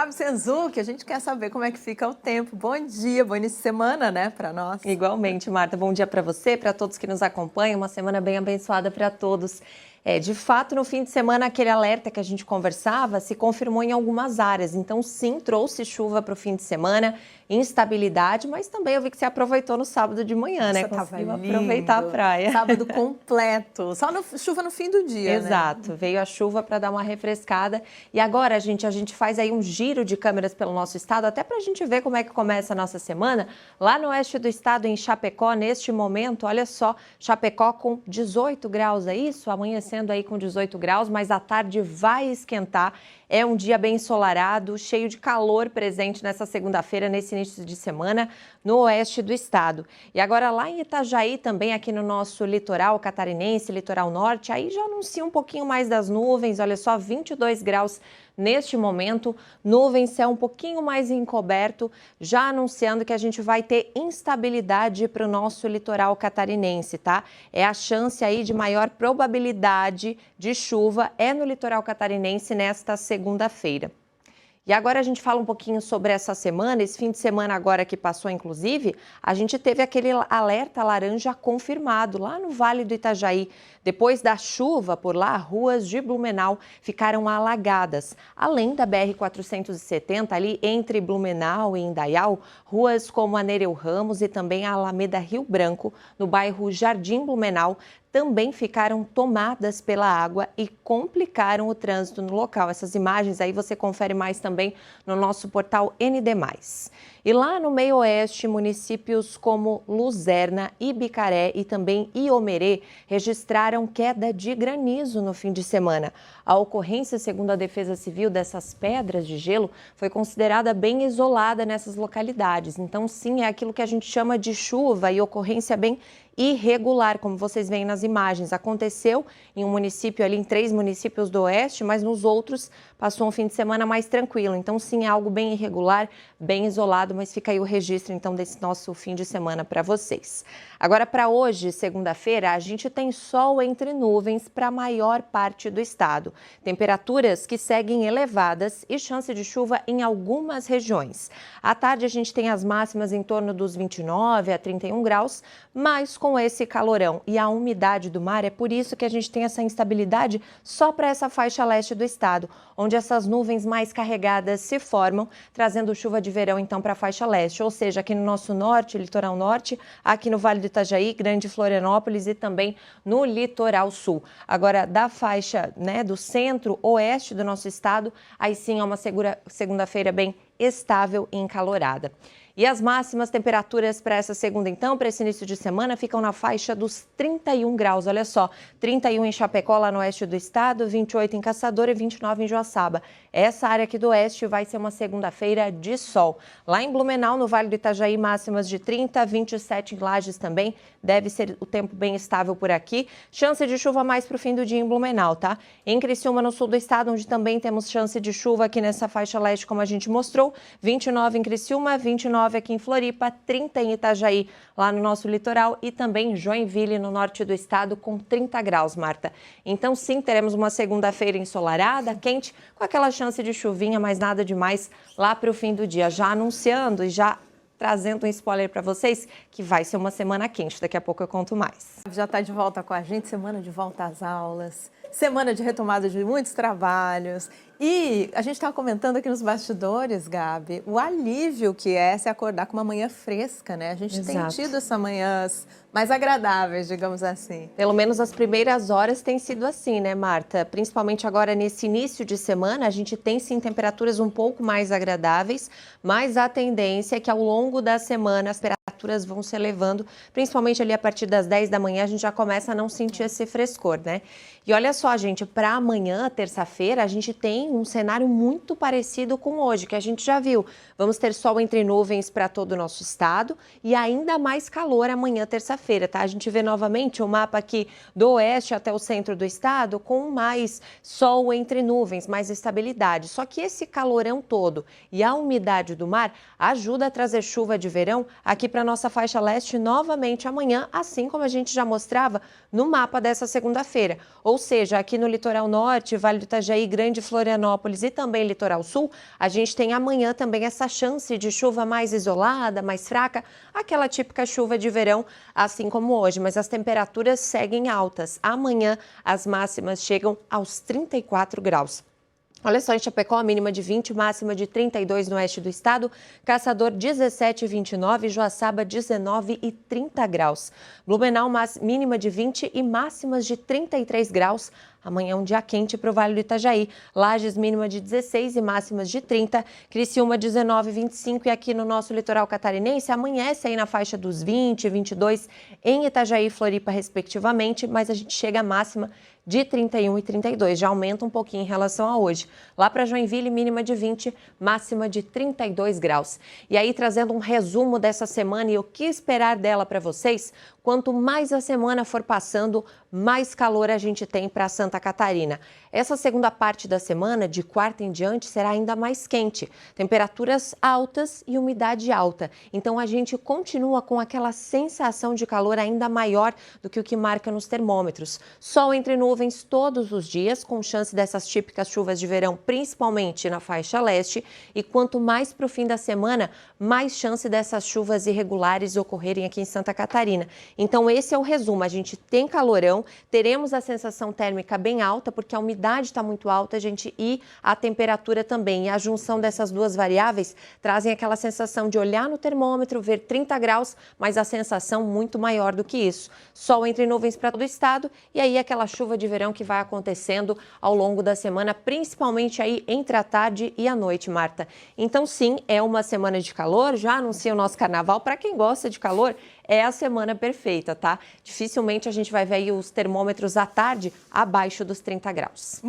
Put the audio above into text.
Gabi Senzuc, a gente quer saber como é que fica o tempo. Bom dia, bom início de semana, né, para nós. Igualmente, Marta. Bom dia para você, para todos que nos acompanham. Uma semana bem abençoada para todos. De fato, no fim de semana, aquele alerta que a gente conversava se confirmou em algumas áreas. Então, sim, trouxe chuva para o fim de semana, instabilidade, mas também eu vi que você aproveitou no sábado de manhã, né? Conseguiu aproveitar a praia. Sábado completo, só chuva no fim do dia, Exato, né? Veio a chuva para dar uma refrescada. E agora, a gente faz aí um giro de câmeras pelo nosso estado, até para a gente ver como é que começa a nossa semana. Lá no oeste do estado, em Chapecó, neste momento, olha só, Chapecó com 18 graus, é isso? Amanhecendo aí com 18 graus, mas à tarde vai esquentar. É um dia bem ensolarado, cheio de calor presente nessa segunda-feira, nesse início de semana, no oeste do estado. E agora lá em Itajaí, também aqui no nosso litoral catarinense, litoral norte, aí já anuncia um pouquinho mais das nuvens, olha só, 22 graus neste momento, nuvens, céu um pouquinho mais encoberto, já anunciando que a gente vai ter instabilidade para o nosso litoral catarinense, tá? É a chance aí de maior probabilidade de chuva é no litoral catarinense nesta segunda-feira. E agora a gente fala um pouquinho sobre essa semana, esse fim de semana agora que passou, inclusive, a gente teve aquele alerta laranja confirmado lá no Vale do Itajaí. Depois da chuva por lá, ruas de Blumenau ficaram alagadas. Além da BR-470, ali entre Blumenau e Indaial, ruas como a Nereu Ramos e também a Alameda Rio Branco, no bairro Jardim Blumenau, também ficaram tomadas pela água e complicaram o trânsito no local. Essas imagens aí você confere mais também no nosso portal ND+. E lá no meio oeste, municípios como Luzerna, Ibicaré e também Iomerê registraram queda de granizo no fim de semana. A ocorrência, segundo a Defesa Civil, dessas pedras de gelo foi considerada bem isolada nessas localidades. Então, sim, é aquilo que a gente chama de chuva e ocorrência bem irregular, como vocês veem nas imagens. Aconteceu em um município ali, em 3 municípios do oeste, mas nos outros passou um fim de semana mais tranquilo. Então, sim, é algo bem irregular, bem isolado, mas fica aí o registro, então, desse nosso fim de semana para vocês. Agora, para hoje, segunda-feira, a gente tem sol entre nuvens para a maior parte do estado. Temperaturas que seguem elevadas e chance de chuva em algumas regiões. À tarde, a gente tem as máximas em torno dos 29 a 31 graus, mas com esse calorão e a umidade do mar, é por isso que a gente tem essa instabilidade só para essa faixa leste do estado, onde essas nuvens mais carregadas se formam, trazendo chuva de verão então para a faixa leste, ou seja, aqui no nosso norte, litoral norte, aqui no Vale do Itajaí, Grande Florianópolis e também no litoral sul. Agora, da faixa, né, do centro-oeste do nosso estado, aí sim é uma segunda-feira bem estável e encalorada. E as máximas temperaturas para essa segunda, então, para esse início de semana, ficam na faixa dos 31 graus. Olha só, 31 em Chapecó, lá no oeste do estado, 28 em Caçador e 29 em Joaçaba. Essa área aqui do oeste vai ser uma segunda-feira de sol. Lá em Blumenau, no Vale do Itajaí, máximas de 30, 27 em Lages também. Deve ser o tempo bem estável por aqui. Chance de chuva mais para o fim do dia em Blumenau, tá? Em Criciúma, no sul do estado, onde também temos chance de chuva aqui nessa faixa leste, como a gente mostrou. 29 em Criciúma, 29 aqui em Floripa, 30 em Itajaí, lá no nosso litoral, e também Joinville, no norte do estado, com 30 graus, Marta. Então, sim, teremos uma segunda-feira ensolarada, quente, com aquela chance de chuvinha, mas nada demais lá para o fim do dia. Já anunciando e já trazendo um spoiler para vocês que vai ser uma semana quente. Daqui a pouco eu conto mais. Já está de volta com a gente, semana de volta às aulas, semana de retomada de muitos trabalhos. E a gente estava comentando aqui nos bastidores, Gabi, o alívio que é se acordar com uma manhã fresca, né? A gente tem tido essas manhãs mais agradáveis, digamos assim. Pelo menos as primeiras horas tem sido assim, né, Marta? Principalmente agora nesse início de semana, a gente tem sim temperaturas um pouco mais agradáveis, mas a tendência é que ao longo da semana as temperaturas vão se elevando, principalmente ali a partir das 10 da manhã a gente já começa a não sentir esse frescor, né? E olha só, gente, para amanhã, terça-feira, a gente tem um cenário muito parecido com hoje, que a gente já viu. Vamos ter sol entre nuvens para todo o nosso estado e ainda mais calor amanhã, terça-feira, tá? A gente vê novamente o mapa aqui do oeste até o centro do estado com mais sol entre nuvens, mais estabilidade. Só que esse calorão todo e a umidade do mar ajuda a trazer chuva de verão aqui para nossa faixa leste novamente amanhã, assim como a gente já mostrava no mapa dessa segunda-feira. Ou seja, aqui no litoral norte, Vale do Itajaí, Grande Florianópolis e também litoral sul, a gente tem amanhã também essa chance de chuva mais isolada, mais fraca, aquela típica chuva de verão, assim como hoje, mas as temperaturas seguem altas. Amanhã as máximas chegam aos 34 graus. Olha só, em Chapecó, a mínima de 20, máxima de 32 no oeste do estado, Caçador 17 e 29, Joaçaba 19 e 30 graus. Blumenau, mínima de 20 e máximas de 33 graus. Amanhã é um dia quente para o Vale do Itajaí. Lages, mínima de 16 e máximas de 30. Criciúma, 19 e 25. E aqui no nosso litoral catarinense, amanhece aí na faixa dos 20 e 22 em Itajaí e Floripa, respectivamente, mas a gente chega à máxima de 31 e 32, já aumenta um pouquinho em relação a hoje. Lá para Joinville, mínima de 20, máxima de 32 graus. E aí, trazendo um resumo dessa semana e o que esperar dela para vocês, quanto mais a semana for passando, mais calor a gente tem para Santa Catarina. Essa segunda parte da semana, de quarta em diante, será ainda mais quente. Temperaturas altas e umidade alta. Então, a gente continua com aquela sensação de calor ainda maior do que o que marca nos termômetros. Sol entre nuvens todos os dias, com chance dessas típicas chuvas de verão, principalmente na faixa leste. E quanto mais para o fim da semana, mais chance dessas chuvas irregulares ocorrerem aqui em Santa Catarina. Então, esse é o resumo. A gente tem calorão, teremos a sensação térmica bem alta, porque a umidade está muito alta, e a temperatura também. E a junção dessas duas variáveis trazem aquela sensação de olhar no termômetro, ver 30 graus, mas a sensação muito maior do que isso. Sol entre nuvens para todo o estado e aí aquela chuva de verão que vai acontecendo ao longo da semana, principalmente aí entre a tarde e a noite, Marta. Então, sim, é uma semana de calor, já anuncia o nosso carnaval. Para quem gosta de calor, é a semana perfeita, tá? Dificilmente a gente vai ver aí os termômetros à tarde abaixo dos 30 graus.